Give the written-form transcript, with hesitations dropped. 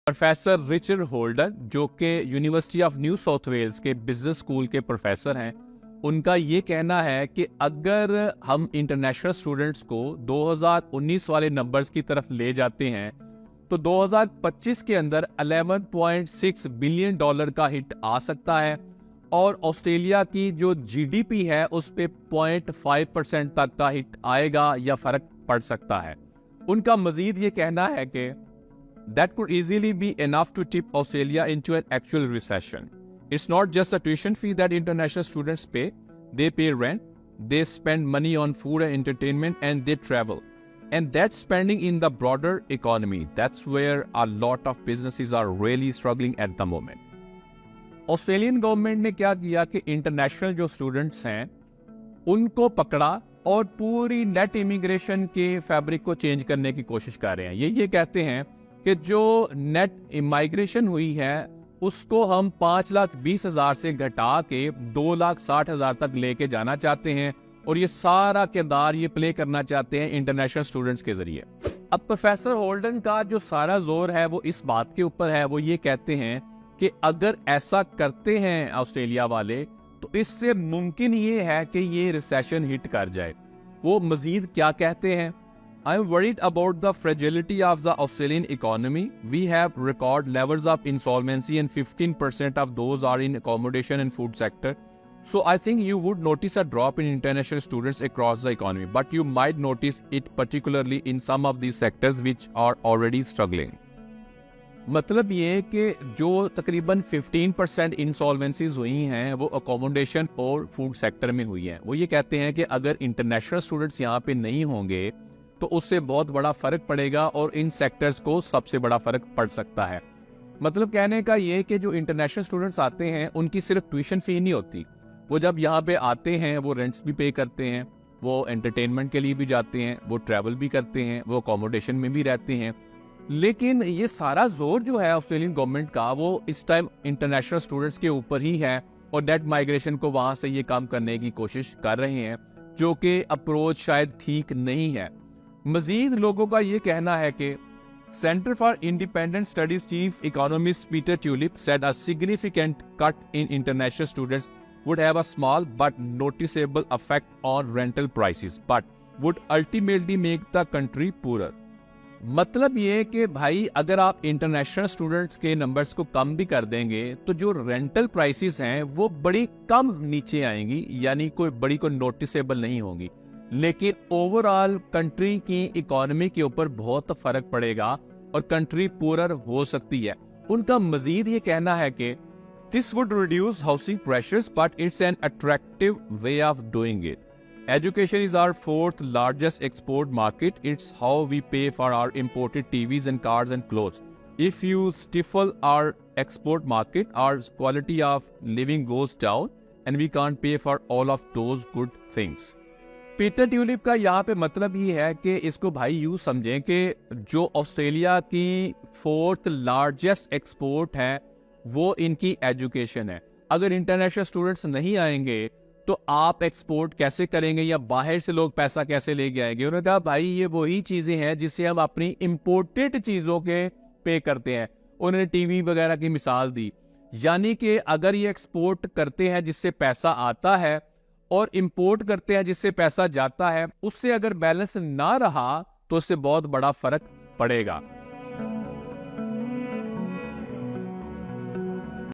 Professor Richard Holden, जो कि university of New South Wales के बिजनेस स्कूल के प्रोफेसर हैं, उनका ये कहना है कि अगर हम इंटरनेशनल स्टूडेंट्स को 2019 वाले नंबर्स की तरफ ले जाते हैं तो 2025 के अंदर 11.6 बिलियन डॉलर का हिट आ सकता है और ऑस्ट्रेलिया की जो जीडीपी है उस पे 0.5% तक का हिट आएगा या फर्क पड़ सकता है। उनका मजीद ये कहना है कि that could easily be enough to tip Australia into an actual recession. It's not just the tuition fee that international students pay. They pay rent, they spend money on food and entertainment, and they travel. And that spending in the broader economy, that's where a lot of businesses are really struggling at the moment. Australian government ने क्या किया कि international जो students हैं उनको पकड़ा और पूरी नेट इमिग्रेशन के फैब्रिक को चेंज करने की कोशिश कर रहे हैं। ये कहते हैं कि जो नेट इमाइग्रेशन हुई है उसको हम 5,20,000 से घटा के 2,60,000 तक लेके जाना चाहते हैं और ये सारा किरदार ये प्ले करना चाहते हैं इंटरनेशनल स्टूडेंट्स के जरिए। अब प्रोफेसर होल्डन का जो सारा जोर है वो इस बात के ऊपर है, वो ये कहते हैं कि अगर ऐसा करते हैं ऑस्ट्रेलिया वाले तो इससे मुमकिन ये है कि ये रिसेशन हिट कर जाए। वो मजीद क्या कहते हैं? I'm worried about the fragility of the Australian economy. We have record levels of insolvency and 15% of those are in accommodation and food sector. So I think you would notice a drop in international students across the economy, but you might notice it particularly in some of these sectors which are already struggling. मतलब ये कि जो तकरीबन 15% इंसॉल्वेंसीज हुई हैं वो accommodation और food sector में हुई हैं। वो ये कहते हैं कि अगर इंटरनेशनल स्टूडेंट्स यहाँ पे नहीं होंगे तो उससे बहुत बड़ा फर्क पड़ेगा और इन सेक्टर्स को सबसे बड़ा फर्क पड़ सकता है। मतलब कहने का ये कि जो इंटरनेशनल स्टूडेंट्स आते हैं उनकी सिर्फ ट्यूशन फी नहीं होती, वो जब यहाँ पे आते हैं वो रेंट्स भी पे करते हैं, वो एंटरटेनमेंट के लिए भी जाते हैं, वो ट्रैवल भी करते हैं, वो अकोमोडेशन में भी रहते हैं। लेकिन ये सारा जोर जो है ऑस्ट्रेलियन गवर्नमेंट का वो इस टाइम इंटरनेशनल स्टूडेंट्स के ऊपर ही है और नेट माइग्रेशन को वहां से ये काम करने की कोशिश कर रहे हैं, जो कि अप्रोच शायद ठीक नहीं है। मजीद लोगों का ये कहना है कि centre for independent studies chief economist Peter tulip said a significant cut in international students would have a small but noticeable effect on rental prices but would ultimately make the country poorer. मतलब ये कि भाई अगर आप international students के numbers को कम भी कर देंगे तो जो रेंटल प्राइसेस हैं वो बड़ी कम नीचे आएंगी, यानी कोई बड़ी कोई नोटिसेबल नहीं होगी, लेकिन ओवरऑल कंट्री की इकोनॉमी के ऊपर बहुत फर्क पड़ेगा और कंट्री पूरर हो सकती है। उनका मजीद ये कहना है कि this would reduce housing pressures but it's an attractive way of doing it. Education is our fourth largest export market. It's how we pay for our imported TVs and cars and clothes. If you stifle our export market, our quality of living goes down and we can't pay for all of those good things. Peter tulip का यहाँ पे मतलब ये है कि इसको भाई यूं समझें कि जो ऑस्ट्रेलिया की फोर्थ लार्जेस्ट एक्सपोर्ट है वो इनकी एजुकेशन है। अगर इंटरनेशनल स्टूडेंट्स नहीं आएंगे तो आप एक्सपोर्ट कैसे करेंगे या बाहर से लोग पैसा कैसे लेके आएंगे? उन्होंने कहा भाई ये वही चीजें हैं जिससे हम अपनी इंपोर्टेड चीजों के पे करते हैं। उन्होंने टीवी वगैरह की मिसाल दी, यानी कि अगर ये एक्सपोर्ट करते हैं जिससे पैसा आता है और इंपोर्ट करते हैं जिससे पैसा जाता है, उससे अगर बैलेंस ना रहा तो उससे बहुत बड़ा फर्क पड़ेगा।